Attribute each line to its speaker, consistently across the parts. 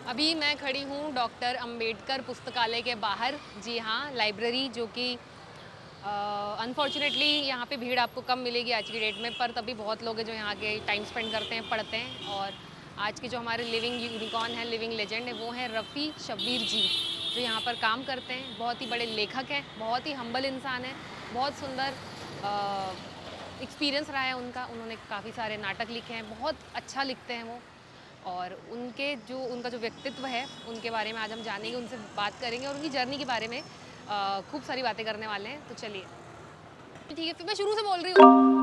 Speaker 1: अभी मैं खड़ी हूँ डॉक्टर अंबेडकर पुस्तकालय के बाहर। जी हाँ, लाइब्रेरी जो कि अनफॉर्चुनेटली यहाँ पे भीड़ आपको कम मिलेगी आज की डेट में, पर तभी बहुत लोग हैं जो यहाँ के टाइम स्पेंड करते हैं, पढ़ते हैं। और आज के जो हमारे लिविंग यूनिकॉर्न है, लिविंग लेजेंड है, वो हैं रफ़ी शब्बीर जी, जो यहाँ पर काम करते हैं। बहुत ही बड़े लेखक हैं, बहुत ही हम्बल इंसान हैं, बहुत सुंदर एक्सपीरियंस रहा है उनका। उन्होंने काफ़ी सारे नाटक लिखे हैं, बहुत अच्छा लिखते हैं वो। और उनका जो व्यक्तित्व है, उनके बारे में आज हम जानेंगे, उनसे बात करेंगे और उनकी जर्नी के बारे में खूब सारी बातें करने वाले हैं। तो चलिए, ठीक है, फिर मैं शुरू से बोल रही हूँ।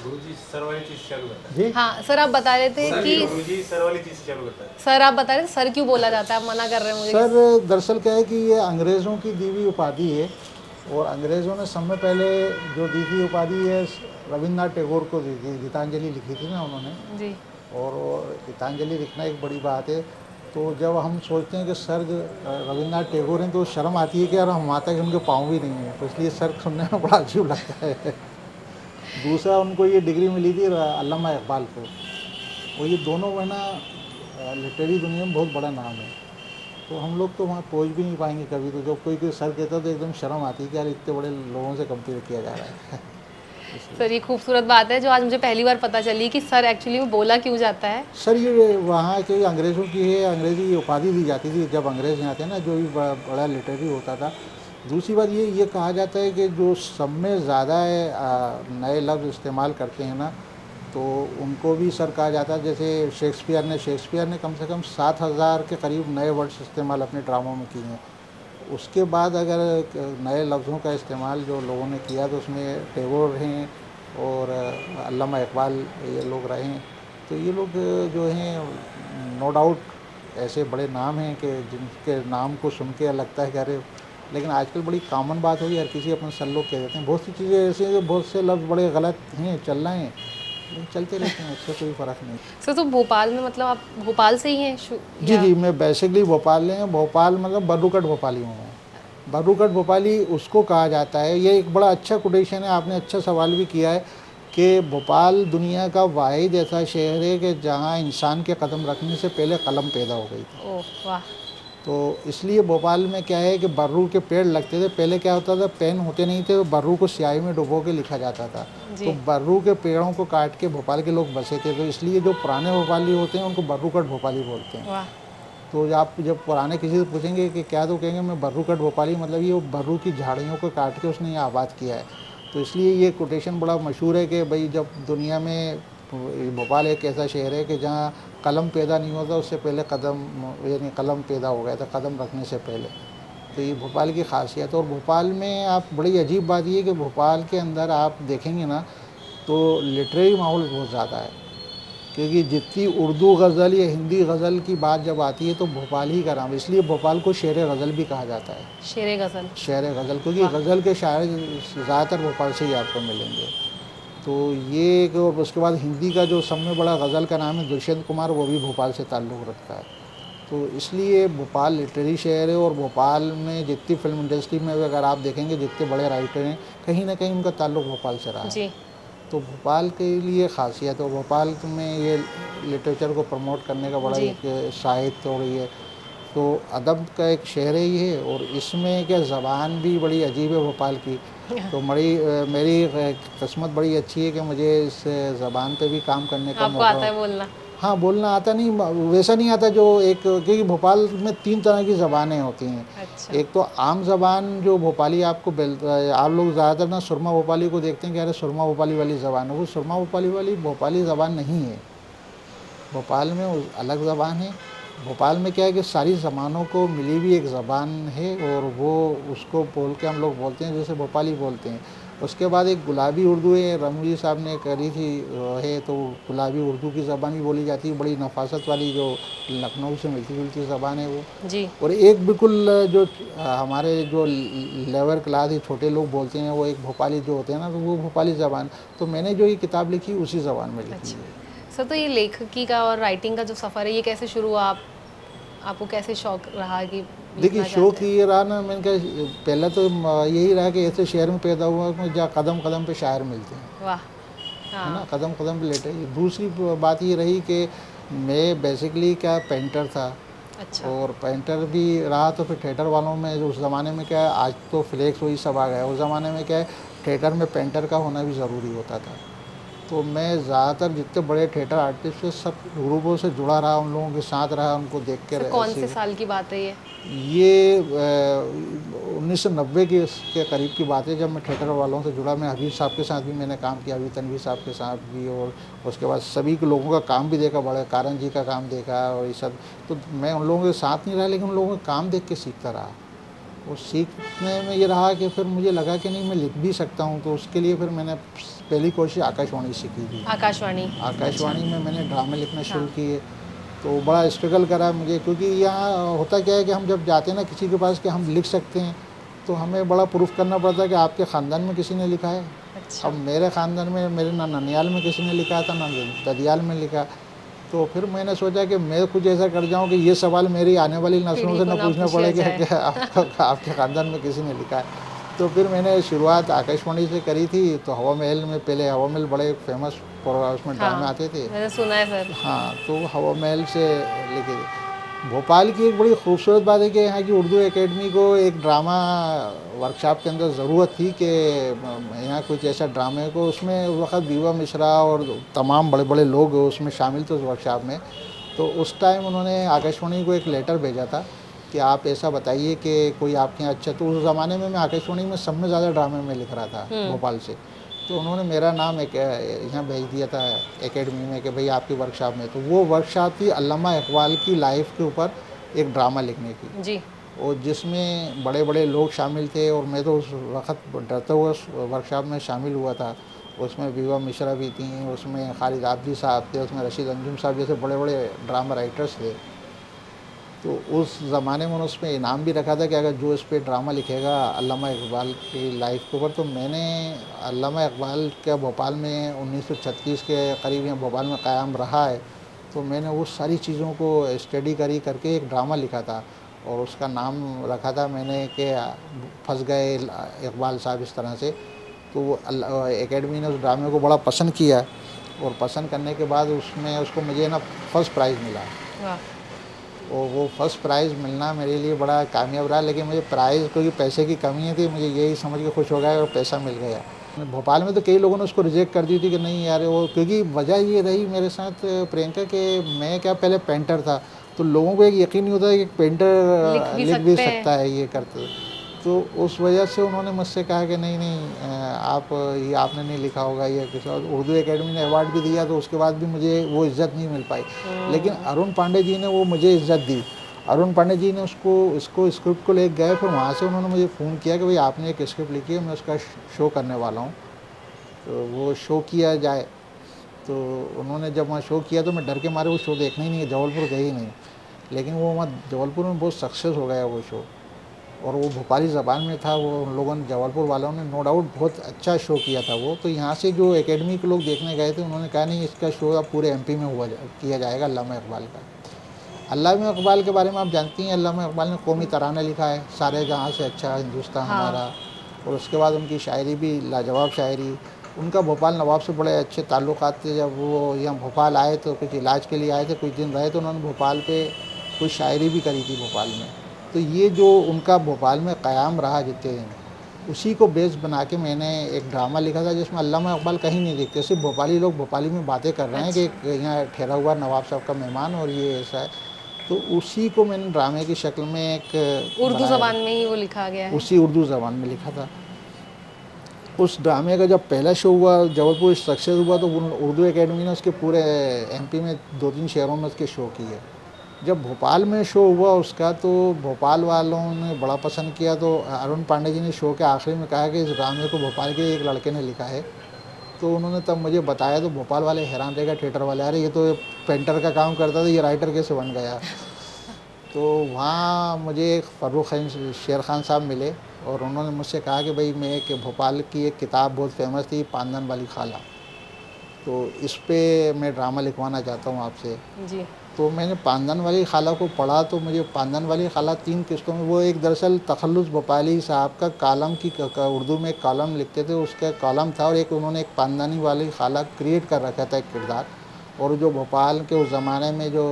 Speaker 2: गुरुजी सर वाली चीज चालू करता है।
Speaker 3: जी
Speaker 1: हाँ सर, आप बता रहे थे कि
Speaker 2: गुरुजी सर वाली चीज चालू करता है।
Speaker 1: सर आप बता रहे थे सर क्यों बोला जाता है, आप मना कर रहे हैं मुझे।
Speaker 3: सर, दरअसल क्या है कि ये अंग्रेज़ों की दी हुई उपाधि है और अंग्रेज़ों ने समय पहले जो दी थी उपाधि है रविन्द्रनाथ टैगोर को दी थी। गीतांजलि लिखी थी ना उन्होंने,
Speaker 1: जी
Speaker 3: और गीतांजलि लिखना एक बड़ी बात है। तो जब हम सोचते हैं कि सर रविन्द्रनाथ टैगोर हैं तो शर्म आती है कि यार हम वहाँ तक उनके पाँव भी नहीं हैं, तो इसलिए सर सुनने में बड़ा अजीब लगता है। दूसरा, उनको ये डिग्री मिली थी अल्लामा इकबाल को, और ये दोनों बहना लिटरेरी दुनिया में बहुत बड़ा नाम है। तो हम लोग तो वहाँ पहुँच भी नहीं पाएंगे कभी। तो जब कोई सर कहता तो एकदम शर्म आती है कि यार इतने बड़े लोगों से कंपेयर किया जा रहा है।
Speaker 1: सर, ये खूबसूरत बात है जो आज मुझे पहली बार पता चली कि सर एक्चुअली में बोला क्यों जाता है।
Speaker 3: सर, ये वहाँ के अंग्रेज़ों की है, अंग्रेज़ी उपाधि दी जाती थी जब अंग्रेज़ यहाँ थे ना, जो भी बड़ा लिटरेरी होता था। दूसरी बात ये कहा जाता है कि जो सब में ज़्यादा नए लफ्ज़ इस्तेमाल करते हैं ना, तो उनको भी सर कहा जाता है। जैसे शेक्सपियर ने कम से कम 7,000 के करीब नए वर्ड्स इस्तेमाल अपने ड्रामों में किए हैं। उसके बाद अगर नए लफ्ज़ों का इस्तेमाल जो लोगों ने किया तो उसमें टैगोर हैं और अल्लामा इकबाल, ये लोग रहे हैं। तो ये लोग जो हैं नो डाउट ऐसे बड़े नाम हैं कि जिनके नाम को सुन के लगता है कि अरे, लेकिन आजकल बड़ी कॉमन बात हो गई, हर किसी अपने सर लोग कह देते हैं। बहुत सी चीज़ें ऐसी हैं, बहुत से लफ्ज़ बड़े गलत हैं, चल रहे हैं, लेकिन चलते रहते हैं, उससे कोई फ़र्क नहीं।
Speaker 1: सर, तो भोपाल में मतलब आप भोपाल से ही हैं
Speaker 3: जी, मैं बेसिकली भोपाल में, भोपाल मतलब बर्रुकट भोपाली हूँ मैं। बर्रुकट भोपाली उसको कहा जाता है। ये एक बड़ा अच्छा कोटेशन है, आपने अच्छा सवाल भी किया है कि भोपाल दुनिया का वाहिद ऐसा शहर है कि जहाँ इंसान के कदम रखने से पहले कलम पैदा हो गई थी।
Speaker 1: ओह वाह।
Speaker 3: तो इसलिए भोपाल में क्या है कि बर्रू के पेड़ लगते थे। पहले क्या होता था, पेन होते नहीं थे, तो बर्रू को स्याही में डुबो के लिखा जाता था। तो बर्रू के पेड़ों को काट के भोपाल के लोग बसे थे। तो इसलिए जो पुराने भोपाली होते हैं उनको बर्रुकट भोपाली बोलते हैं।
Speaker 1: वाह।
Speaker 3: तो आप जब पुराने किसी से पूछेंगे कि क्या, तो कहेंगे मैं बर्रुकट भोपाली, मतलब ये बर्रू की झाड़ियों को काट के उसने ये आबाद किया है। तो इसलिए ये कोटेशन बड़ा मशहूर है कि भाई जब दुनिया में भोपाल एक ऐसा शहर है कि जहाँ कलम पैदा नहीं होता उससे पहले कदम, यानी कलम पैदा हो गया था कदम रखने से पहले। तो ये भोपाल की खासियत है। और भोपाल में आप, बड़ी अजीब बात ये कि भोपाल के अंदर आप देखेंगे ना तो लिटरेरी माहौल बहुत ज़्यादा है, क्योंकि जितनी उर्दू गज़ल या हिंदी गज़ल की बात जब आती है तो भोपाल ही का नाम, इसलिए भोपाल को शेर गज़ल भी कहा जाता है।
Speaker 1: शेर गज़ल,
Speaker 3: क्योंकि गज़ल के शायर ज़्यादातर भोपाल से ही आपको मिलेंगे। तो ये और उसके बाद हिंदी का जो सब में बड़ा गज़ल का नाम है दुष्यंत कुमार, वो भी भोपाल से ताल्लुक़ रखता है। तो इसलिए भोपाल लिटरेरी शहर है। और भोपाल में जितनी फिल्म इंडस्ट्री में अगर आप देखेंगे जितने बड़े राइटर हैं, कहीं ना कहीं उनका ताल्लुक़ भोपाल से रहा है। तो भोपाल के लिए ख़ासियत है। भोपाल में ये लिटरेचर को प्रमोट करने का बड़ा एक साहित्य और ये तो अदब का एक शहर ही है। और इसमें क्या ज़बान भी बड़ी अजीब है भोपाल की। तो मेरी किस्मत बड़ी अच्छी है कि मुझे इस ज़बान पे भी काम करने का
Speaker 1: आपको आता है बोलना? हाँ,
Speaker 3: बोलना आता नहीं, वैसा नहीं आता जो एक, क्योंकि भोपाल में 3 तरह की ज़बानें होती हैं।
Speaker 1: अच्छा।
Speaker 3: एक तो आम ज़बान जो भोपाली आपको आप लोग ज़्यादातर ना सुरमा भोपाली को देखते हैं कि अरे सुरमा भोपाली वाली ज़बान है। वो सुरमा भोपाली वाली भोपाली ज़बान नहीं है। भोपाल में अलग ज़बान है। भोपाल में क्या है कि सारी ज़बानों को मिली हुई एक ज़बान है और वो उसको बोल के हम लोग बोलते हैं, जैसे भोपाली बोलते हैं। उसके बाद एक गुलाबी उर्दू है, रमूजी साहब ने करी थी है, तो गुलाबी उर्दू की ज़बान भी बोली जाती है, बड़ी नफासत वाली, जो लखनऊ से मिलती जुलती ज़बान है वो।
Speaker 1: जी।
Speaker 3: और एक बिल्कुल जो हमारे जो लेबर क्लास, छोटे लोग बोलते हैं, वो एक भोपाली जो होते हैं ना, तो वो भोपाली ज़बान। तो मैंने जो ये किताब लिखी उसी ज़बान में लिखी है।
Speaker 1: सर, तो ये लेखकी का और राइटिंग का जो सफ़र है, ये कैसे शुरू हुआ? आपको कैसे शौक रहा कि
Speaker 3: देखिए, शौक ये रहा ना, मैंने कहा पहले तो यही रहा कि ऐसे शहर में पैदा हुआ कि जहाँ कदम कदम पे शायर मिलते हैं,
Speaker 1: वाह।
Speaker 3: है ना,
Speaker 1: हाँ।
Speaker 3: कदम कदम पे लेटे। दूसरी बात ये रही कि मैं बेसिकली क्या पेंटर था,
Speaker 1: अच्छा।
Speaker 3: और पेंटर भी रहा, तो फिर थिएटर वालों में उस ज़माने में क्या है, आज तो फ्लेक्स वही सब आ गया, उस ज़माने में क्या है, थिएटर में पेंटर का होना भी ज़रूरी होता था। तो मैं ज़्यादातर जितने बड़े थिएटर आर्टिस्ट थे, सब ग्रुपों से जुड़ा रहा, उन लोगों के साथ रहा, उनको देख
Speaker 1: सर,
Speaker 3: के
Speaker 1: कौन से साल की बात है ये?
Speaker 3: ये 1990 के करीब की बात है, जब मैं थिएटर वालों से जुड़ा। मैं हबीब साहब के साथ भी मैंने काम किया, अभी तनवीर साहब के साथ भी, और उसके बाद सभी के लोगों का काम भी देखा, बड़े कारण जी का काम देखा और ये सब। तो मैं उन लोगों के साथ नहीं रहा, लेकिन उन लोगों का काम देख के सीखता रहा। और सीखने में ये रहा कि फिर मुझे लगा कि नहीं, मैं लिख भी सकता हूँ। तो उसके लिए फिर मैंने पहली कोशिश आकाशवाणी से की थी।
Speaker 1: आकाशवाणी।
Speaker 3: आकाशवाणी में मैंने ड्रामे लिखना शुरू
Speaker 1: हाँ।
Speaker 3: किए। तो बड़ा स्ट्रगल करा मुझे, क्योंकि यहाँ होता क्या है कि हम जब जाते हैं ना किसी के पास कि हम लिख सकते हैं, तो हमें बड़ा प्रूफ करना पड़ता है कि आपके ख़ानदान में किसी ने लिखा है।
Speaker 1: अच्छा।
Speaker 3: अब मेरे ख़ानदान में, मेरे ना ननियाल में किसी ने लिखा था, ना ददियाल में लिखा। तो फिर मैंने सोचा कि मैं कुछ ऐसा कर जाऊँ कि ये सवाल मेरी आने वाली नस्लों से ना पूछना पड़े कि आपके ख़ानदान में किसी ने लिखा है। तो फिर मैंने शुरुआत आकाशवाणी से करी थी। तो हवा महल में, पहले हवा महल बड़े फेमस प्रोग्राम, उसमें ड्रामे आते थे।
Speaker 1: मैंने सुना है सर।
Speaker 3: हाँ, तो हवा महल से लेके भोपाल की एक बड़ी खूबसूरत बात है कि यहाँ की उर्दू एकेडमी को एक ड्रामा वर्कशॉप के अंदर ज़रूरत थी कि यहाँ कुछ ऐसा ड्रामे को, उसमें उस वक्त बीवा मिश्रा और तमाम बड़े बड़े लोग उसमें शामिल थे उस वर्कशॉप में। तो उस टाइम उन्होंने आकाशवाणी को एक लेटर भेजा था कि आप ऐसा बताइए कि कोई आपके यहाँ अच्छा। तो उस ज़माने में मैं आकाशवाणी में सब में ज़्यादा ड्रामे में लिख रहा था भोपाल से। तो उन्होंने मेरा नाम एक यहाँ भेज दिया था एकेडमी में कि भाई आपकी वर्कशॉप में। तो वो वर्कशॉप थी अल्लामा इकबाल की लाइफ के ऊपर एक ड्रामा लिखने की
Speaker 1: जी।
Speaker 3: और जिसमें बड़े बड़े लोग शामिल थे। और मैं तो उस वक्त डरते हुए उस वर्कशॉप में शामिल हुआ था। उसमें बीवा मिश्रा भी थी, उसमें खालिद आबदी साहब थे, उसमें रशीद अंजुम साहब जैसे बड़े बड़े ड्रामा राइटर्स थे। तो उस ज़माने में उसमें इनाम भी रखा था कि अगर जो इस पर ड्रामा लिखेगा अल्लामा इकबाल की लाइफ के ऊपर। तो मैंने अल्लामा इकबाल का भोपाल में 1936 के करीब यहाँ भोपाल में क़याम रहा है। तो मैंने वो सारी चीज़ों को स्टडी करके एक ड्रामा लिखा था और उसका नाम रखा था मैंने कि फंस गए इकबाल साहब, इस तरह से। तो वो एकेडमी ने उस ड्रामे को बड़ा पसंद किया और पसंद करने के बाद उसमें उसको मुझे ना फर्स्ट प्राइज़ मिला।
Speaker 1: वाह।
Speaker 3: और वो फर्स्ट प्राइज़ मिलना मेरे लिए बड़ा कामयाब रहा। लेकिन मुझे प्राइज़, क्योंकि पैसे की कमी थी, मुझे यही समझ के खुश हो गया और पैसा मिल गया। भोपाल में तो कई लोगों ने उसको रिजेक्ट कर दी थी कि नहीं यार वो, क्योंकि वजह ये रही मेरे साथ प्रियंका कि मैं क्या पहले पेंटर था, तो लोगों को एक यकीन नहीं होता है कि पेंटर लिख भी सकता है ये करते। तो उस वजह से उन्होंने मुझसे कहा कि नहीं आप ये आपने नहीं लिखा होगा, ये किसी और। उर्दू एकेडमी ने अवार्ड भी दिया, तो उसके बाद भी मुझे वो इज़्ज़त नहीं मिल पाई। लेकिन अरुण पांडे जी ने वो मुझे इज़्ज़त दी। अरुण पांडे जी ने इसको स्क्रिप्ट को ले गए, फिर वहाँ से उन्होंने मुझे फ़ोन किया कि भाई आपने एक स्क्रिप्ट लिखी है, मैं उसका शो करने वाला हूँ, तो वो शो किया जाए। तो उन्होंने जब वहाँ शो किया तो मैं डर के मारे वो शो देखना ही नहीं, जबलपुर गए ही नहीं। लेकिन वो वहाँ जबलपुर में बहुत सक्सेस हो गया वो शो, और वो भोपाली ज़बान में था। वो उन लोगों ने, जबलपुर वालों ने नो डाउट बहुत अच्छा शो किया था वो। तो यहाँ से जो एकेडमी के लोग देखने गए थे, उन्होंने कहा नहीं इसका शो अब पूरे एमपी में किया जाएगा अल्लामा इकबाल का। अल्लामा इकबाल के बारे में आप जानती हैं, अल्लामा इकबाल ने कौमी तराना लिखा है, सारे जहाँ से अच्छा हिंदुस्तान हमारा। और उसके बाद उनकी शायरी भी लाजवाब शायरी। उनका भोपाल नवाब से बड़े अच्छे ताल्लुकात थे। जब वो यहाँ भोपाल आए तो कुछ इलाज के लिए आए थे, कुछ दिन रहे, तो उन्होंने भोपाल पे कुछ शायरी भी करी थी भोपाल में। तो ये जो उनका भोपाल में क़याम रहा जितने दिन, उसी को बेस बना के मैंने एक ड्रामा लिखा था जिसमें अल्लामा इकबाल कहीं नहीं दिखते, सिर्फ भोपाली लोग भोपाली में बातें कर रहे हैं कि यहाँ ठहरा हुआ नवाब साहब का मेहमान और ये ऐसा है। तो उसी को मैंने ड्रामे की शक्ल में एक
Speaker 1: उर्दू ज़बान में ही वो लिखा गया है।
Speaker 3: उसी उर्दू ज़बान में लिखा था। उस ड्रामे का जब पहला शो हुआ, जबलपुर सक्सेस हुआ, तो उर्दू एकेडमी ने उसके पूरे एमपी में 2-3 शहरों में उसके शो किए। जब भोपाल में शो हुआ उसका तो भोपाल वालों ने बड़ा पसंद किया, तो अरुण पांडे जी ने शो के आखिरी में कहा कि इस ड्रामे को भोपाल के एक लड़के ने लिखा है। तो उन्होंने तब मुझे बताया तो भोपाल वाले हैरान रह गए, थिएटर वाले, अरे ये तो पेंटर का काम करता था, ये राइटर कैसे बन गया। तो वहाँ मुझे फर्रुख शेर खान साहब मिले और उन्होंने मुझसे कहा कि भाई मैं एक भोपाल की एक किताब बहुत फेमस थी, पांदन वाली खाला, तो इस पे मैं ड्रामा लिखवाना चाहता हूँ आपसे।
Speaker 1: जी।
Speaker 3: तो मैंने पांदन वाली खाला को पढ़ा तो मुझे पांदन वाली खाला 3 किस्तों में, वो एक दरअसल तखल्लुस भोपाली साहब का कालम की उर्दू में एक कॉलम लिखते थे, उसका कॉलम था और एक उन्होंने एक पांदानी वाली खाला क्रिएट कर रखा था, एक किरदार। और जो भोपाल के उस ज़माने में जो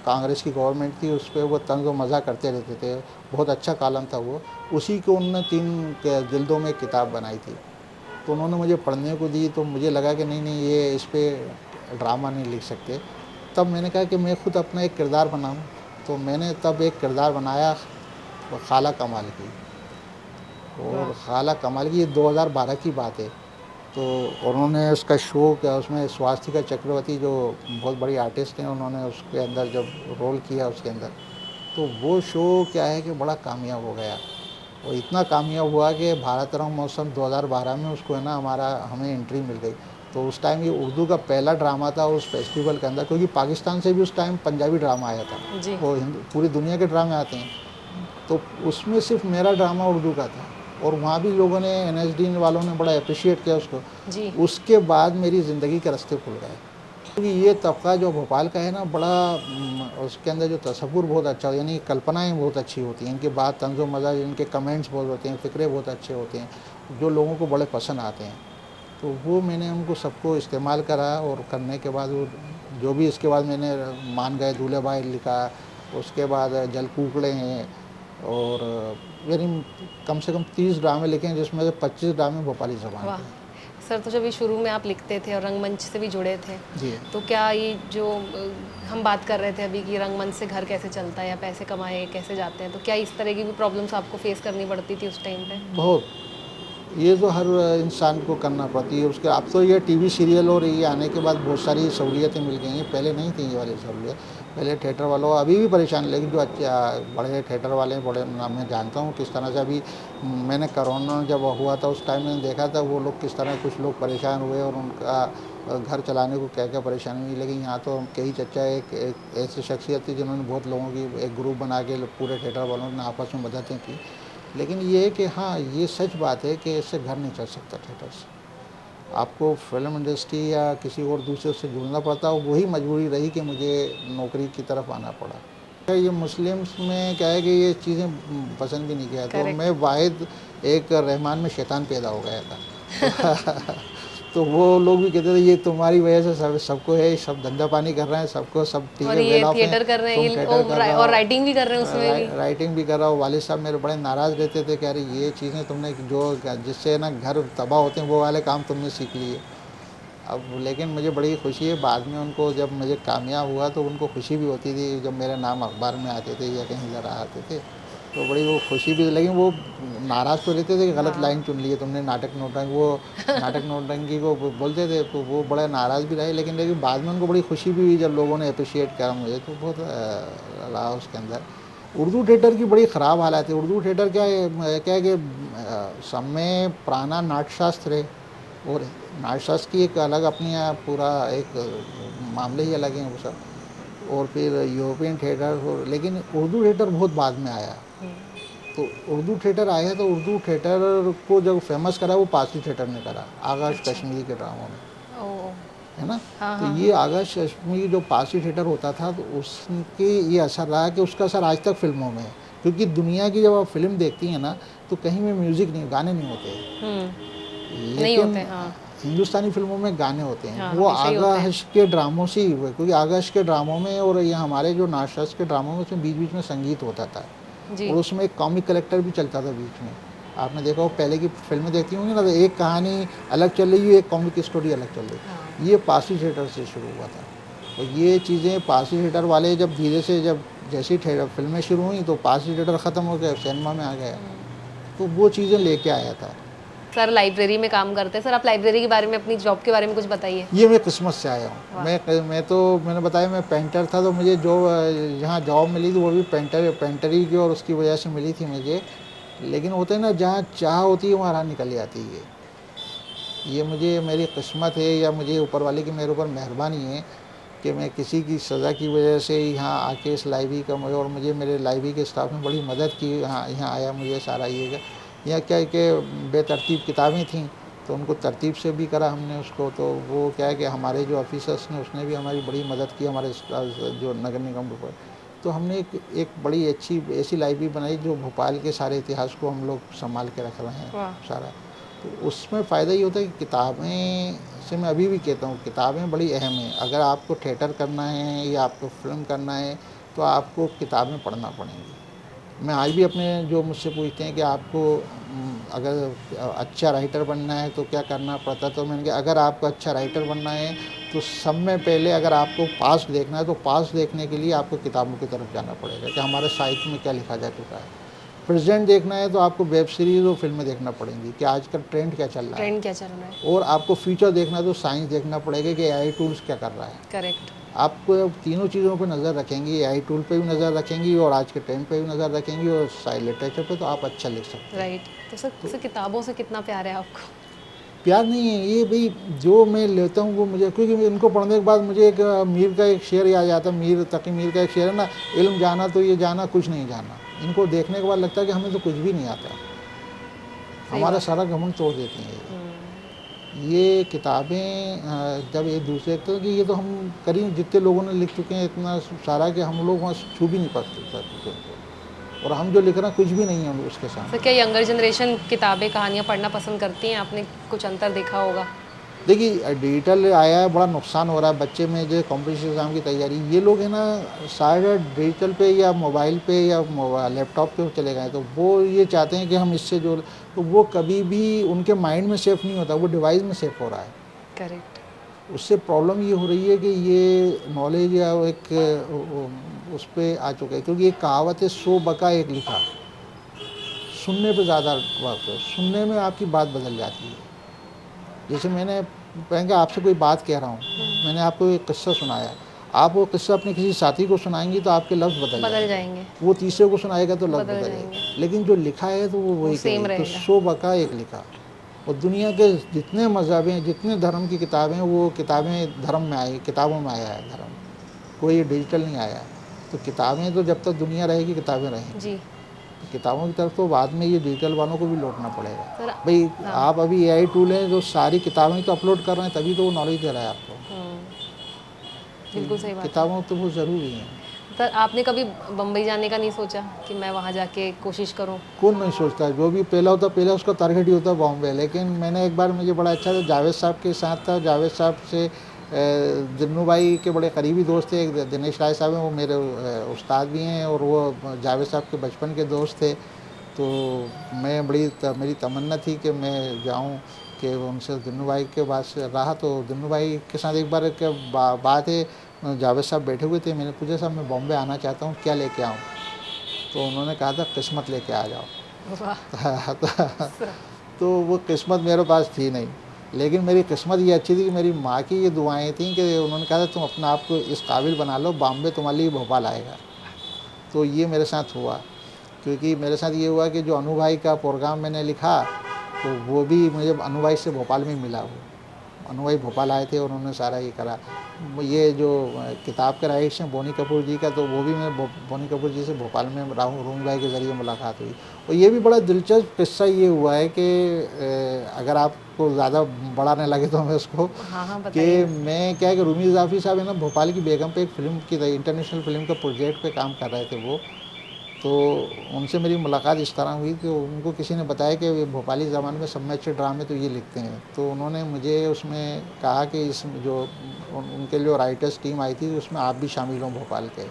Speaker 3: कांग्रेस की गवर्नमेंट थी उस पर वो तंज व मज़ा करते रहते थे, बहुत अच्छा कॉलम था वो। उसी को उन्होंने 3 जिल्दों में किताब बनाई थी। तो उन्होंने मुझे पढ़ने को दी तो मुझे लगा कि नहीं ये इस पर ड्रामा नहीं लिख सकते। तब मैंने कहा कि मैं खुद अपना एक किरदार बनाऊं। तो मैंने तब एक किरदार बनाया खाला कमाल की, और खाला कमाल की ये 2012 की बात है। तो उन्होंने उसका शो किया, उसमें स्वास्तिका चक्रवर्ती जो बहुत बड़ी आर्टिस्ट हैं, उन्होंने उसके अंदर जब रोल किया उसके अंदर, तो वो शो क्या है कि बड़ा कामयाब हो गया। और इतना कामयाब हुआ कि भारत रंग महोत्सव 2012 में उसको है ना हमें एंट्री मिल गई। तो उस टाइम ये उर्दू का पहला ड्रामा था उस फेस्टिवल के अंदर, क्योंकि पाकिस्तान से भी उस टाइम पंजाबी ड्रामा आया था
Speaker 1: जी।
Speaker 3: और पूरी दुनिया के ड्रामे आते हैं, तो उसमें सिर्फ मेरा ड्रामा उर्दू का था और वहाँ भी लोगों ने NSD वालों ने बड़ा अप्रिशिएट किया उसको।
Speaker 1: जी।
Speaker 3: उसके बाद मेरी ज़िंदगी के रास्ते खुल गए, क्योंकि ये तबका जो भोपाल का है ना बड़ा, उसके अंदर जो तसव्वुर बहुत अच्छा, यानी कल्पनाएँ बहुत अच्छी होती हैं, इनके बात तंज़ व मज़ा, इनके कमेंट्स बहुत होते हैं, फ़िक्रे बहुत अच्छे होते हैं जो लोगों को बड़े पसंद आते हैं। तो वो मैंने उनको सबको इस्तेमाल करा और करने के बाद वो जो भी इसके बाद मैंने मान गए दूल्हे भाई लिखा, उसके बाद जल कुकड़े हैं, और यानी कम से कम 30 ड्रामे लिखे हैं जिसमें से 25 ड्रामे भोपाली ज़बान
Speaker 1: वाह
Speaker 3: के।
Speaker 1: सर, तो जब ये शुरू में आप लिखते थे और रंगमंच से भी जुड़े थे,
Speaker 3: जी।
Speaker 1: तो क्या ये जो हम बात कर रहे थे अभी कि रंगमंच से घर कैसे चलता है या पैसे कमाए कैसे जाते हैं, तो क्या इस तरह की भी प्रॉब्लम्स आपको फेस करनी पड़ती थी उस टाइम पे?
Speaker 3: बहुत, ये तो हर इंसान को करना पड़ती है। उसके अब तो ये टीवी सीरियल और ये आने के बाद बहुत सारी सहूलियतें मिल गई हैं, पहले नहीं थी ये वाली सहूलियत। पहले थिएटर वालों अभी भी परेशान, लेकिन जो बड़े थिएटर वाले बड़े मैं जानता हूँ किस तरह से। अभी मैंने कोरोना जब हुआ था उस टाइम मैंने देखा था वो लोग किस तरह, कुछ लोग परेशान हुए और उनका घर चलाने को क्या क्या परेशानी हुई। लेकिन यहाँ तो कई चचा एक ऐसी शख्सियत थी जिन्होंने बहुत लोगों की एक ग्रुप बना के पूरे थिएटर वालों ने आपस में मददें की। लेकिन ये है कि हाँ, ये सच बात है कि इससे घर नहीं चल सकता थिएटर से। आपको फिल्म इंडस्ट्री या किसी और दूसरे से जुड़ना पड़ता है, वही मजबूरी रही कि मुझे नौकरी की तरफ आना पड़ा। ये मुस्लिम्स में क्या है कि ये चीज़ें पसंद भी नहीं किया, तो मैं वाहिद एक रहमान में शैतान पैदा हो गया था। तो वो लोग भी कहते थे ये तुम्हारी वजह से सबको है, सब धंधा पानी कर रहे हैं, सबको सब
Speaker 1: और ये थिएटर कर रहे हैं और राइटिंग भी कर रहे हैं उसमें भी।
Speaker 3: राइटिंग भी कर रहा हूँ। वालिद साहब मेरे बड़े नाराज़ रहते थे कि अरे ये चीज़ें तुमने जो जिससे ना घर तबाह होते हैं वो वाले काम तुमने सीख लिए। अब लेकिन मुझे बड़ी खुशी है, बाद में उनको जब मुझे कामयाब हुआ तो उनको खुशी भी होती थी जब मेरे नाम अखबार में आते थे या कहीं ज़रा आते थे, तो बड़ी वो खुशी भी। लेकिन वो नाराज़ तो रहते थे कि गलत लाइन चुन ली है तुमने, नाटक नौटंकी, वो नाटक नौटंकी को बोलते थे, तो वो बड़े नाराज़ भी रहे। लेकिन बाद में उनको बड़ी खुशी भी हुई जब लोगों ने अप्रिशिएट करा मुझे, तो बहुत रहा उसके अंदर। उर्दू थिएटर की बड़ी ख़राब हालत है। उर्दू थिएटर क्या है कि सब में पुराना नाट्यशास्त्र है और नाट्यशास्त्र की एक अलग अपनी पूरा एक मामले ही अलग हैं वो सब, और फिर यूरोपियन थिएटर, लेकिन उर्दू थिएटर बहुत बाद में आया। तो उर्दू थिएटर आया तो उर्दू थिएटर को जब फेमस करा वो पारसी थिएटर ने करा, आगाश कश्मीरी के ड्रामों में, है ना। तो ये आगाश कश्मीरी जो पारसी थिएटर होता था तो उसके ये असर रहा कि उसका असर आज तक फिल्मों में है, क्योंकि दुनिया की जब आप फिल्म देखती हैं ना तो कहीं में म्यूज़िक नहीं, गाने नहीं होते, लेकिन हिंदुस्तानी फिल्मों में गाने होते हैं। वो आगाश के ड्रामों से ही हुए, क्योंकि आगाश के ड्रामों में और ये हमारे जो नाट्यशास्त्र के ड्रामों में उसमें बीच बीच में संगीत होता था और उसमें एक कॉमिक कलेक्टर भी चलता था बीच में। आपने देखा हो पहले की फिल्में देखती होंगी ना, तो एक कहानी अलग चल रही है, एक कॉमिक स्टोरी अलग चल रही है। ये पारसी थिएटर से शुरू हुआ था। तो ये चीज़ें पारसी थिएटर वाले जब धीरे से जब जैसी फिल्में शुरू हुई तो पारसी थिएटर ख़त्म हो गया, सिनेमा में आ गया, तो वो चीज़ें लेके आया था।
Speaker 1: सर लाइब्रेरी में काम करते हैं। सर आप लाइब्रेरी के बारे में, अपनी जॉब के बारे में कुछ बताइए।
Speaker 3: ये मैं किस्मत से आया हूँ। मैंने बताया मैं पेंटर था, तो मुझे जो यहाँ जॉब मिली थी वो भी पेंटरी की और उसकी वजह से मिली थी मुझे। लेकिन होते ना, जहाँ चाह होती है वहाँ राह निकल जाती है। ये मुझे मेरी किस्मत है या मुझे ऊपर वाले की मेरे ऊपर मेहरबानी है कि मैं किसी की सज़ा की वजह से यहाँ आके इस लाइब्रेरी का और मुझे मेरे लाइब्रेरी के स्टाफ ने बड़ी मदद की। यहाँ आया मुझे सारा ये यहाँ क्या है कि बेतरतीब किताबें थीं, तो उनको तरतीब से भी करा हमने उसको। तो वो क्या है कि हमारे जो ऑफिसर्स ने उसने भी हमारी बड़ी मदद की, हमारे जो नगर निगम पर। तो हमने एक बड़ी अच्छी ऐसी लाइब्रेरी बनाई जो भोपाल के सारे इतिहास को हम लोग संभाल के रख रहे हैं सारा। तो उसमें फ़ायदा ये होता है कि किताबें से मैं अभी भी कहता हूँ किताबें बड़ी अहम हैं। अगर आपको थिएटर करना है या आपको फिल्म करना है तो आपको किताबें पढ़ना पड़ेंगी। मैं आज भी अपने जो मुझसे पूछते हैं कि आपको अगर अच्छा राइटर बनना है तो क्या करना पड़ता, तो मैंने कहा अगर आपको अच्छा राइटर बनना है तो सब में पहले अगर आपको पास्ट देखना है तो पास्ट देखने के लिए आपको किताबों की तरफ जाना पड़ेगा कि हमारे साहित्य में क्या लिखा जा चुका है। प्रेजेंट देखना है तो आपको वेब सीरीज़ और फिल्में देखना पड़ेंगी कि आजकल ट्रेंड क्या चल रहा है। और आपको फ्यूचर देखना है तो साइंस देखना पड़ेगा कि एआई टूल्स क्या कर रहा है।
Speaker 1: करेक्ट।
Speaker 3: आपको तीनों चीज़ों पर नज़र रखेंगी, एआई टूल पे भी नज़र रखेंगी और आज के ट्रेंड पे भी नज़र रखेंगी और लिटरेचर पे तो आप अच्छा लिख सकते हैं।
Speaker 1: राइट। तो सर किताबों से कितना प्यार है आपको?
Speaker 3: प्यार नहीं है ये भाई, जो मैं लेता हूँ वो मुझे, क्योंकि इनको पढ़ने के बाद मुझे एक मीर का एक शेर याद आता है। तकी मीर का एक शेर है ना, इल्म जाना तो ये जाना कुछ नहीं जाना। इनको देखने के बाद लगता है कि हमें तो कुछ भी नहीं आता, हमारा सारा घमंड तोड़ देती हैं ये किताबें। जब एक दूसरे तो कि ये तो हम करीब जितने लोगों ने लिख चुके हैं इतना सारा कि हम लोग वहाँ छू भी नहीं पाते, और हम जो लिख रहे हैं कुछ भी नहीं है उसके सामने।
Speaker 1: सर क्या यंगर जनरेशन किताबें कहानियाँ पढ़ना पसंद करती हैं? आपने कुछ अंतर देखा होगा?
Speaker 3: देखिए डिजिटल आया है, बड़ा नुकसान हो रहा है बच्चे में जो कॉम्पिटिशन एग्ज़ाम की तैयारी। ये लोग है ना सारे डिजिटल पे या मोबाइल पे या लैपटॉप पे चले गए, तो वो ये चाहते हैं कि हम इससे जो, तो वो कभी भी उनके माइंड में सेफ नहीं होता, वो डिवाइस में सेफ हो रहा है।
Speaker 1: करेक्ट।
Speaker 3: उससे प्रॉब्लम ये हो रही है कि ये नॉलेज या एक उस पर आ चुका है, क्योंकि एक कहावत है 100 बका एक लिखा। सुनने पे ज़्यादा वक्त है, सुनने में आपकी बात बदल जाती है। जैसे मैंने कहेंगे आपसे कोई बात कह रहा हूँ, मैंने आपको एक किस्सा सुनाया, आप वो किस्सा अपने किसी साथी को सुनाएंगी तो आपके लफ्ज़ बदल जाएंगे। वो तीसरे को सुनाएगा तो लफ्ज़ बदल जाएंगे, लेकिन जो लिखा है तो वो वही कहेगा। तो 100 बका एक लिखा। और दुनिया के जितने मज़हब हैं, जितने धर्म की किताबें हैं, वो किताबें धर्म में आई, किताबों में आया है धर्म, कोई डिजिटल नहीं आया। तो किताबें तो जब तक दुनिया रहेगी किताबें रहेंगी जी। तो किताबों की तरफ तो बाद में ये डिजिटल वालों को भी लौटना पड़ेगा भाई। आप अभी एआई टूल है जो सारी किताबें तो अपलोड कर रहे हैं, तभी तो वो नॉलेज दे रहा है आपको।
Speaker 1: बिल्कुल सही बात।
Speaker 3: किताबों तो बहुत ज़रूरी है।
Speaker 1: सर आपने कभी बम्बई जाने का नहीं सोचा कि मैं वहाँ जाके कोशिश करूँ?
Speaker 3: कौन नहीं सोचता, जो भी पहला होता पहला उसका टारगेट ही होता बॉम्बे। लेकिन मैंने एक बार, मुझे बड़ा अच्छा था, जावेद साहब के साथ था। जावेद साहब से दिन्नू भाई के बड़े करीबी दोस्त थे, एक दिनेश राय साहब हैं, वो मेरे उस्ताद भी हैं और वो जावेद साहब के बचपन के दोस्त थे। तो मैं मेरी तमन्ना थी कि मैं जाऊं, कि उनसे दिन्नू भाई के पास रहा। तो दिन्नू भाई के साथ एक बार बात है, जावेद साहब बैठे हुए थे, मैंने पूछा साहब मैं बॉम्बे आना चाहता हूँ, क्या लेके आऊँ? तो उन्होंने कहा था किस्मत लेके आ जाओ। तो वो किस्मत मेरे पास थी नहीं, लेकिन मेरी किस्मत ये अच्छी थी कि मेरी माँ की ये दुआएं थीं कि उन्होंने कहा था तुम अपने आप को इस काबिल बना लो, बॉम्बे तुम्हारे लिए भोपाल आएगा। तो ये मेरे साथ हुआ, क्योंकि मेरे साथ ये हुआ कि जो अनु भाई का प्रोग्राम मैंने लिखा तो वो भी मुझे अनु भाई से भोपाल में मिला। वो अनु भाई भोपाल आए थे और उन्होंने सारा ये करा। ये जो किताब के राइट्स हैं बोनी कपूर जी का, तो वो भी मैं बोनी कपूर जी से भोपाल में रूम भाई के ज़रिए मुलाकात हुई। और ये भी बड़ा दिलचस्प किस्सा ये हुआ है कि अगर आपको ज़्यादा बड़ा नहीं लगे तो मैं उसको कि मैं क्या है कि रूमी इज़ाफ़ी साहब है ना, भोपाल की बेगम पे एक फ़िल्म की इंटरनेशनल फ़िल्म का प्रोजेक्ट पे काम कर रहे थे वो। तो उनसे मेरी मुलाकात इस तरह हुई कि उनको किसी ने बताया कि भोपाली ज़माने में सब में अच्छे ड्रामे तो ये लिखते हैं। तो उन्होंने मुझे उसमें कहा कि इसमें जो उनके जो राइटर्स टीम आई थी उसमें आप भी शामिल हों भोपाल के।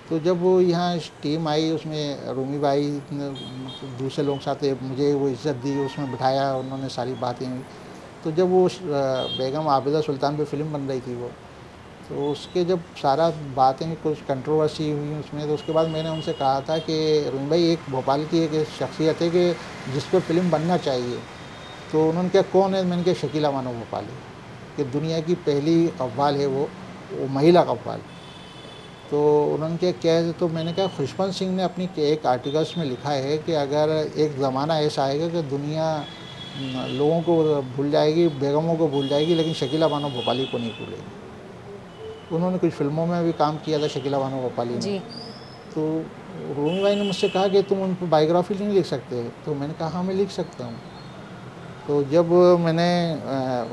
Speaker 3: तो जब वो यहाँ टीम आई, उसमें रूमी भाई दूसरे लोगों के साथ मुझे वो इज़्ज़त दी, उसमें बिठाया, उन्होंने सारी बातें। तो जब वो बेगम आबिदा सुल्तान पे फ़िल्म बन रही थी वो, तो उसके जब सारा बातें कुछ कंट्रोवर्सी हुई उसमें, तो उसके बाद मैंने उनसे कहा था कि रूम भाई एक भोपाल की एक शख्सियत है कि जिस पर फ़िल्म बनना चाहिए, तो उन्होंने क्या कौन है, मैंने कहा शकीला बानो भोपाली, कि दुनिया की पहली कव्वाल है वो महिला कव्वाल। तो उन्होंने क्या है, तो मैंने कहा खुशवंत सिंह ने अपनी एक आर्टिकल्स में लिखा है कि अगर एक ज़माना ऐसा आएगा कि दुनिया लोगों को भूल जाएगी, बेगमों को भूल जाएगी, लेकिन शकीला बानो भोपाली को नहीं भूलेगी। उन्होंने कुछ फिल्मों में भी काम किया था शकीला बानो भोपाली ने।
Speaker 1: जी।
Speaker 3: तो रूमी भाई ने मुझसे कहा कि तुम उन पर बायोग्राफी नहीं लिख सकते, तो मैंने कहा हाँ मैं लिख सकता हूँ। तो जब मैंने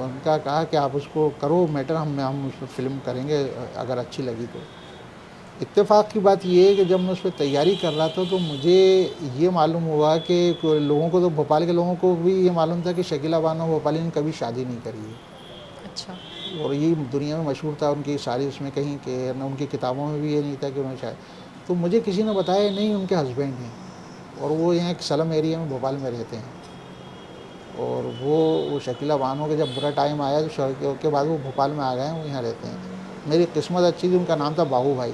Speaker 3: उनका कहा कि आप उसको करो मैटर, हम उस पर फिल्म करेंगे अगर अच्छी लगी तो। इत्तेफाक की बात ये है कि जब मैं उस पर तैयारी कर रहा था तो मुझे ये मालूम हुआ कि लोगों को, तो भोपाल के लोगों को भी ये मालूम था कि शकीला बानो भोपाली ने कभी शादी नहीं करी है।
Speaker 1: अच्छा।
Speaker 3: और ये दुनिया में मशहूर था, उनकी सारी उसमें कहीं के न, उनकी किताबों में भी ये नहीं था कि उन्होंने शायद। तो मुझे किसी ने बताया नहीं उनके हस्बैंड हैं, और वो यहाँ एक सलम एरिया में भोपाल में रहते हैं। और वो शकीला बानो के जब बुरा टाइम आया तो शादी के बाद वो भोपाल में आ गए हैं, वो यहाँ रहते हैं। मेरी किस्मत अच्छी थी, उनका नाम था बाबू भाई।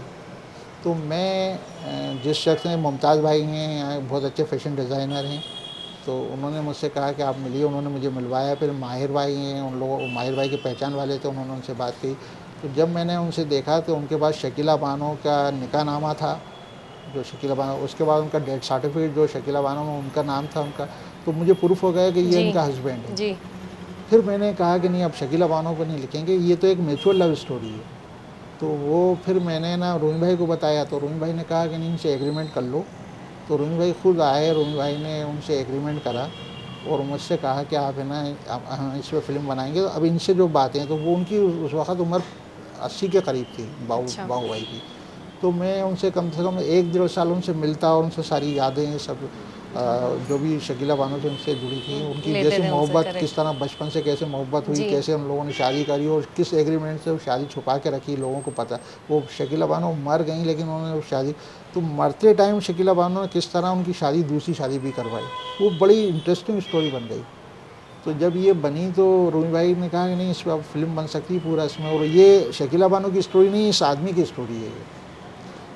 Speaker 3: तो मैं जिस शख्स ने, मुमताज़ भाई हैं, बहुत अच्छे फैशन डिज़ाइनर हैं, तो उन्होंने मुझसे कहा कि आप मिलिए, उन्होंने मुझे मिलवाया। फिर माहिर भाई हैं, उन लोगों, माहिर भाई के पहचान वाले थे, उन्होंने उनसे बात की। तो जब मैंने उनसे देखा तो उनके पास शकीला बानो का निकाहनामा था, जो शकीला बानो, उसके बाद उनका डेथ सर्टिफिकेट जो शकीला बानो में उनका नाम था उनका, तो मुझे प्रूफ हो गया कि ये
Speaker 1: जी।
Speaker 3: इनका हस्बैंड है।
Speaker 1: जी।
Speaker 3: फिर मैंने कहा कि नहीं, अब शकीला बानो को नहीं लिखेंगे, ये तो एक म्यूचुअल लव स्टोरी है। तो वो फिर मैंने ना रूमी भाई को बताया, तो रूमी भाई ने कहा कि नहीं इनसे एग्रीमेंट कर लो। तो रूमी भाई खुद आए, रूमी भाई ने उनसे एग्रीमेंट करा और मुझसे कहा कि आप है ना हम इस पर फिल्म बनाएंगे। तो अब इनसे जो बातें, तो वो उनकी उस वक्त उम्र 80 के करीब थी
Speaker 1: अच्छा।
Speaker 3: बाबू भाई की। तो मैं उनसे कम से कम 1-1.5 साल उनसे मिलता और उनसे सारी यादें सब जो भी शकीला बानो से उनसे जुड़ी थी, उनकी
Speaker 1: लेते
Speaker 3: जैसे
Speaker 1: थे उनसे,
Speaker 3: मोहब्बत
Speaker 1: करेक्ट।
Speaker 3: किस तरह बचपन से कैसे मोहब्बत हुई,
Speaker 1: जी।
Speaker 3: कैसे हम लोगों ने शादी करी और किस एग्रीमेंट से वो शादी छुपा के रखी, लोगों को पता। वो शकीला बानो मर गई लेकिन उन्होंने वो शादी, तो मरते टाइम शकीला बानो ने किस तरह उनकी शादी, दूसरी शादी भी करवाई, वो बड़ी इंटरेस्टिंग स्टोरी बन गई। तो जब ये बनी तो रूमी भाई ने कहा कि नहीं इस पर फिल्म बन सकती है पूरा इसमें, और ये शकीला बानो की स्टोरी नहीं, इस आदमी की स्टोरी है ये।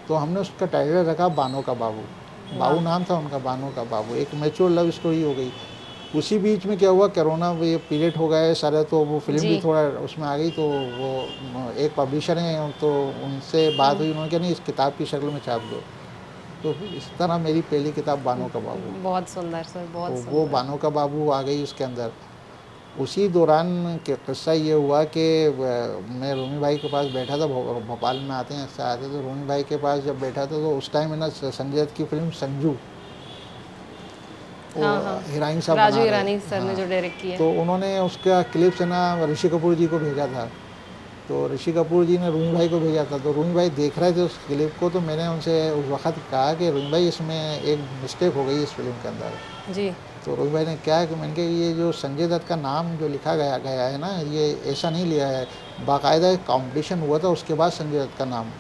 Speaker 3: तो हमने उसका टाइटल रखा बानो का बाबू। बाबू नाम था उनका, बानो का बाबू। एक मैच्योर लव स्टोरी हो गई। उसी बीच में क्या हुआ, कोरोना ये पीरियड हो गया है सारा, तो वो फिल्म भी
Speaker 1: जी।
Speaker 3: थोड़ा उसमें आ गई। तो वो एक पब्लिशर हैं, तो उनसे बात हुई, उन्होंने कहा नहीं इस किताब की शक्ल में छाप दो। तो इस तरह मेरी पहली किताब बानो का बाबू,
Speaker 1: बहुत सुंदर सर, बहुत
Speaker 3: तो वो
Speaker 1: सुंदर।
Speaker 3: बानो का बाबू आ गई उसके अंदर। उसी दौरान के किस्सा ये हुआ कि मैं रूमी भाई के पास बैठा था, भोपाल में आते हैं ऐसे आते, तो रूमी भाई के पास जब बैठा था तो उस टाइम है ना संजय दत्त की फिल्म संजू, वो
Speaker 1: हाँ।
Speaker 3: हीरोइन साहब
Speaker 1: राजू
Speaker 3: बना रहे।
Speaker 1: ईरानी सर ने
Speaker 3: हाँ,
Speaker 1: जो डायरेक्ट किया।
Speaker 3: तो उन्होंने उसका क्लिप्स है ना ऋषि कपूर जी को भेजा था। तो ऋषि कपूर जी ने रूमी भाई को भेजा था, तो रूमी भाई देख रहे थे उस क्लिप को। तो मैंने उनसे उस वक्त कहा कि रूमी भाई इसमें एक मिस्टेक हो गई इस फिल्म के अंदर।
Speaker 1: जी।
Speaker 3: तो रूमी भाई ने क्या है कि मैंने कहा ये जो संजय दत्त का नाम जो लिखा गया है ना, ये ऐसा नहीं लिया है, बाकायदा एक कॉम्पिटिशन हुआ था, उसके बाद संजय दत्त का नाम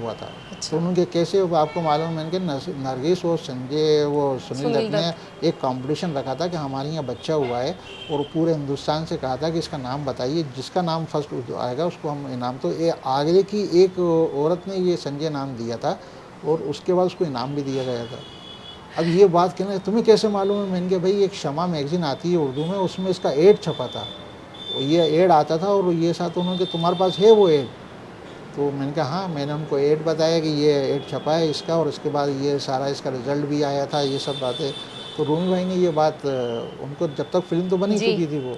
Speaker 3: हुआ था। तो उन्होंने कैसे आपको मालूम, मैंने कहा नरगिस और संजय वो सुनील दत्त ने एक कंपटीशन रखा था कि हमारे यहाँ बच्चा हुआ है, और पूरे हिंदुस्तान से कहा था कि इसका नाम बताइए, जिसका नाम फर्स्ट आएगा उसको हम इनाम। तो ये आगरे की एक औरत ने ये संजय नाम दिया था, और उसके बाद उसको इनाम भी दिया गया था। अब ये बात कहना तुम्हें कैसे मालूम है, मैंने कहा भाई एक शमा मैगजीन आती है उर्दू में, उसमें इसका एड छपा था, ये एड आता था, और ये साथ उन्होंने तुम्हारे पास है वो एड। तो मैंने कहा हाँ, मैंने उनको एड बताया कि ये एड छपा है इसका, और उसके बाद ये सारा इसका रिजल्ट भी आया था, ये सब बातें। तो रूमी भाई ने ये बात उनको, जब तक फिल्म तो बनी चुकी थी वो,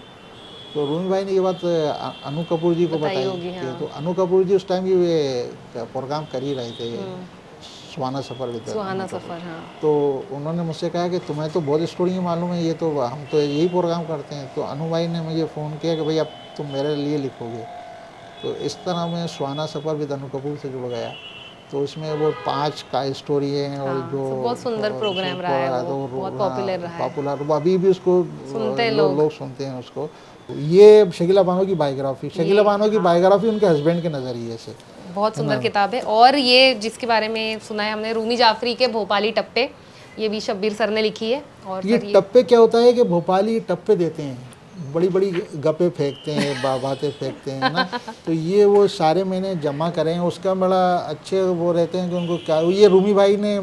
Speaker 3: तो रूमी भाई ने ये बात अनु कपूर जी को बताई
Speaker 1: होगी, हाँ।
Speaker 3: तो अनु कपूर जी उस टाइम ये प्रोग्राम कर ही रहे थे, सुहाना सफ़र विद
Speaker 1: सुहाना सफ़र, हाँ।
Speaker 3: तो उन्होंने मुझसे कहा कि तुम्हें तो बहुत स्टोरी मालूम है, ये तो हम तो यही प्रोग्राम करते हैं। तो अनु भाई ने मुझे फ़ोन किया कि भाई अब तुम मेरे लिए लिखोगे। तो इस तरह मैं सुहाना सफ़र विद अनु कपूर से जुड़ गया। तो इसमें वो 5 का स्टोरी है, और
Speaker 1: हाँ,
Speaker 3: जो
Speaker 1: बहुत सुंदर प्रोग्राम रहा है वो, बहुत पॉपुलर रहा है।
Speaker 3: पॉपुलर, वो अभी भी उसको
Speaker 1: सुनते
Speaker 3: लोग सुनते हैं उसको। ये शकीला बानो की बायोग्राफी, शकीला बानो की बायोग्राफी उनके हस्बैंड के नज़रिए से,
Speaker 1: बहुत सुंदर किताब है। और ये जिसके बारे में सुना है हमने, रूमी जाफरी के भोपाली टप्पे, ये भी शब्बीर सर ने लिखी है। और
Speaker 3: ये टप्पे क्या होता है कि भोपाली टप्पे देते हैं, बड़ी बड़ी गप्पे फेंकते हैं, बातें फेंकते हैं ना, तो ये वो सारे मैंने जमा करे हैं। उसका बड़ा अच्छे वो रहते हैं कि उनको क्या, ये रूमी भाई ने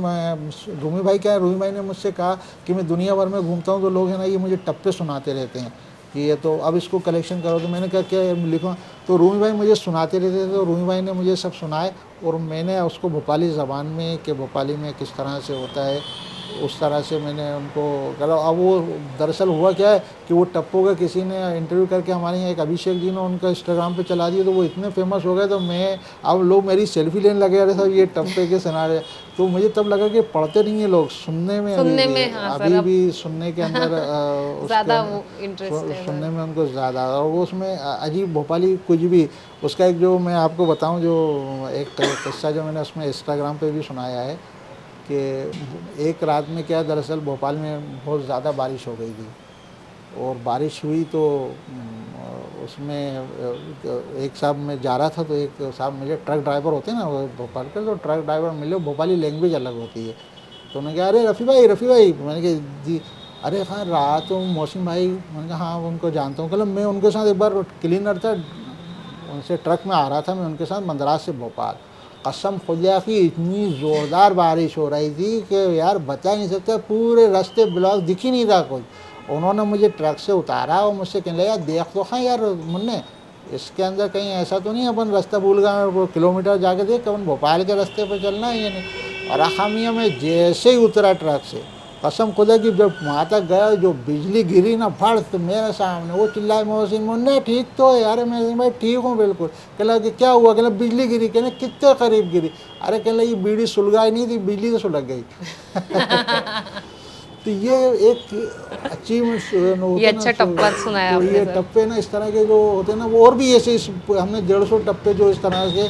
Speaker 3: मुझसे कहा कि मैं दुनिया भर में घूमता हूँ तो लोग हैं ना ये मुझे टप्पे सुनाते रहते हैं कि ये तो अब इसको कलेक्शन करो। तो मैंने कहा क्या लिखूँ, तो रूमी भाई मुझे सुनाते रहते थे, तो रूमी भाई ने मुझे सब सुनाए और मैंने उसको भोपाली ज़बान में कि भोपाली में किस तरह से होता है उस तरह से मैंने उनको करा। अब वो दरअसल हुआ क्या है कि वो टप्पो का किसी ने इंटरव्यू करके हमारे यहाँ एक अभिषेक जी ने उनका इंस्टाग्राम पे चला दिया, तो वो इतने फेमस हो गए, तो मैं अब लोग मेरी सेल्फी लेने लगे, अरे साहब ये टप्पे के सुना रहे। तो मुझे तब लगा कि पढ़ते नहीं है लोग, सुनने में अभी भी सुनने के अंदर
Speaker 1: ज़्यादा वो इंटरेस्ट है,
Speaker 3: सुनने में उनको ज़्यादा, और वो उसमें अजीब भोपाली कुछ भी। उसका एक जो मैं आपको बताऊँ, जो एक किस्सा जो मैंने उसमें इंस्टाग्राम पर भी सुनाया है कि एक रात में क्या, दरअसल भोपाल में बहुत ज़्यादा बारिश हो गई थी, और बारिश हुई तो उसमें एक साहब मैं जा रहा था, तो एक साहब मुझे ट्रक ड्राइवर होते हैं ना वो भोपाल के, तो ट्रक ड्राइवर मिले, भोपाली लैंग्वेज अलग होती है। तो उन्होंने कहा अरे रफ़ी भाई, मैंने कहा जी, अरे हाँ रात तो मौसम भाई, मैंने कहा हाँ उनको जानता हूँ। कल मैं उनके साथ एक बार क्लीनर था, उनसे ट्रक में आ रहा था मैं उनके साथ मद्रास से भोपाल, कसम खुदा की इतनी ज़ोरदार बारिश हो रही थी कि यार बता नहीं सकता, पूरे रास्ते ब्लॉक दिख ही नहीं रहा कोई। उन्होंने मुझे ट्रक से उतारा और मुझसे कहने लगा देख तो हाँ यार मुन्ने, इसके अंदर कहीं ऐसा तो नहीं अपन रास्ता भूल गए, वो किलोमीटर जाके देख अपन भोपाल के रास्ते पर चलना है या नहीं। और खामिया में जैसे ही उतरा ट्रक से, कसम खुदा की जब वहाँ तक गया, जो बिजली गिरी ना फड़, तो मेरे सामने वो चिल्लाए मोहसिन मुन्ने ठीक तो है। अरे मैं भाई ठीक हूँ बिल्कुल। कहला कि क्या हुआ, कहला बिजली गिरी। कहने कितने करीब गिरी, अरे कहला ये बीड़ी सुलगाई नहीं थी, बिजली तो सुलग गई। तो ये एक अचीवमेंट,
Speaker 1: ये अच्छा टप्पा सुनाया
Speaker 3: तो ये टप्पे ना इस तरह के जो होते हैं ना, वो और भी ऐसे हमने 150 टप्पे जो इस तरह के।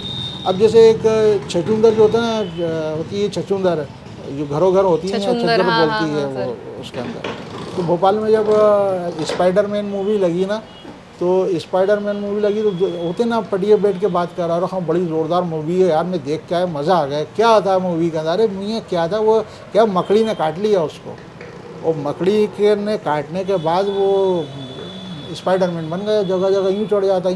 Speaker 3: अब जैसे एक छचुंदर जो होता है ना, होती है छचुंदर जो घरों घर होती है, छचुंदर बोलती है वो उसके अंदर। तो भोपाल में जब स्पाइडरमैन मूवी लगी ना, तो स्पाइडरमैन मूवी लगी तो होते ना पटिए बैठ के बात कर रहा है, हाँ बड़ी ज़ोरदार मूवी है यार, मैं देख के आया, मज़ा आ गया। क्या था मूवी के अंदर, अरे मियाँ क्या था वो, क्या मकड़ी ने काट लिया उसको, और मकड़ी के ने काटने के बाद वो स्पाइडरमैन बन गया, जगह जगह यूँ चढ़ जाता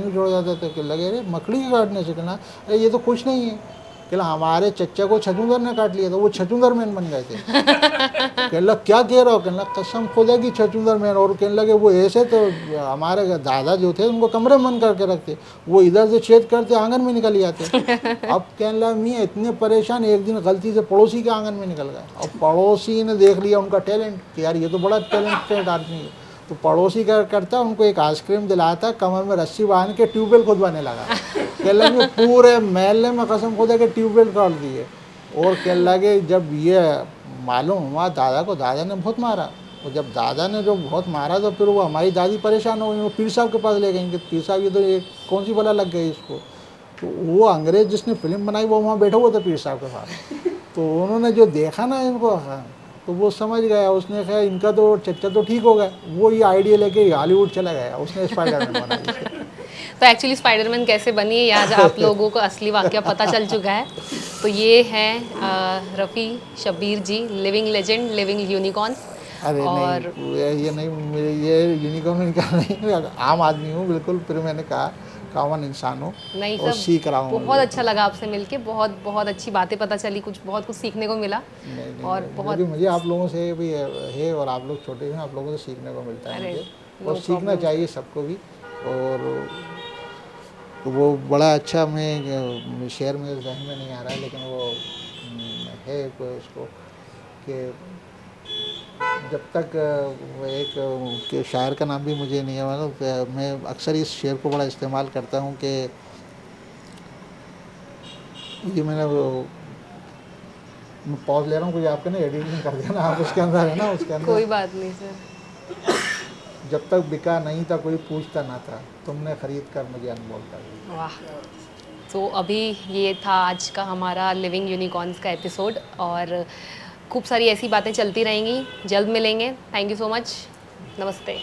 Speaker 3: तो लगे अरे मकड़ी के काटने से, कहना अरे ये तो कुछ नहीं है। कहला हमारे चच्चा को छचुंदर ने काट लिया था, वो छचुंदर मैन बन गए थे। कहला क्या कह रहा हो, कहला कसम खुदा की छचुंदर मैन। और कहने लगे वो ऐसे तो हमारे दादा जो थे उनको कमरे में बंद करके रखते, वो इधर से छेद करते आंगन में निकल जाते। अब कहने लगा मियाँ इतने परेशान, एक दिन गलती से पड़ोसी के आंगन में निकल गए, और पड़ोसी ने देख लिया उनका टैलेंट कि यार ये तो बड़ा टैलेंटेड आदमी है। तो पड़ोसी क्या करता, उनको एक आइसक्रीम दिलाता, कमर में रस्सी बांध के ट्यूबवेल खुदवाने लगा। कह लगे पूरे महल्ले में कसम खुदा के ट्यूबवेल काट दिए। और कह लगे जब ये मालूम हुआ दादा को, दादा ने बहुत मारा, और जब दादा ने जो बहुत मारा तो फिर वो हमारी दादी परेशान हो गई, वो पीर साहब के पास ले गई कि पीर साहब ये तो ये कौन सी बला लग गई इसको। तो वो अंग्रेज़ जिसने फिल्म बनाई वो वहाँ बैठा हुआ था पीर साहब के पास। तो उन्होंने जो देखा ना इनको, हाँ तो वो समझ गया, उसने कहा इनका तो चच्चा तो ठीक हो गया, वो ये आइडिया लेके हॉलीवुड चला गया, उसने स्पाइडरमैन बना दिया।
Speaker 1: तो एक्चुअली स्पाइडरमैन कैसे बनी है आज आप लोगों को असली वाकया पता चल चुका है। तो ये हैं रफ़ी शब्बीर जी, लिविंग लेजेंड, लिविंग यूनिकॉर्न्स।
Speaker 3: अरे और नहीं, ये नहीं, ये यूनिकॉर्न का नहीं, आम आदमी हूँ बिल्कुल। फिर मैंने कहा कॉमन इंसान हूँ
Speaker 1: नहीं
Speaker 3: और सीख रहा हूँ।
Speaker 1: बहुत अच्छा लगा आपसे मिलके, बहुत बहुत अच्छी बातें पता चली, बहुत कुछ सीखने को मिला।
Speaker 3: नहीं,
Speaker 1: और बहुत
Speaker 3: मुझे आप लोगों से भी है, और आप लोग छोटे हैं, आप लोगों से सीखने को मिलता है मुझे, और सीखना चाहिए सबको भी। और वो बड़ा अच्छा, मैं शेयर में जहन में नहीं आ रहा है, लेकिन वो है उसको कि जब तक एक के शायर का नाम भी मुझे नहीं है मालूम, मैं अक्सर इस शेर को बड़ा इस्तेमाल करता हूँ कि ये मैं पॉज ले रहा हूँ, कुछ आपके ना एडिटिंग कर देना आप उसके अंदर, है ना उसके अंदर।
Speaker 1: कोई बात नहीं सर।
Speaker 3: जब तक बिका नहीं था कोई पूछता ना था, तुमने खरीद कर मुझे अनमोल कर दिया।
Speaker 1: वाह। तो अभी ये था आज का हमारा लिविंग यूनिकॉर्न्स का एपिसोड, और खूब सारी ऐसी बातें चलती रहेंगी, जल्द मिलेंगे। थैंक यू सो मच, नमस्ते।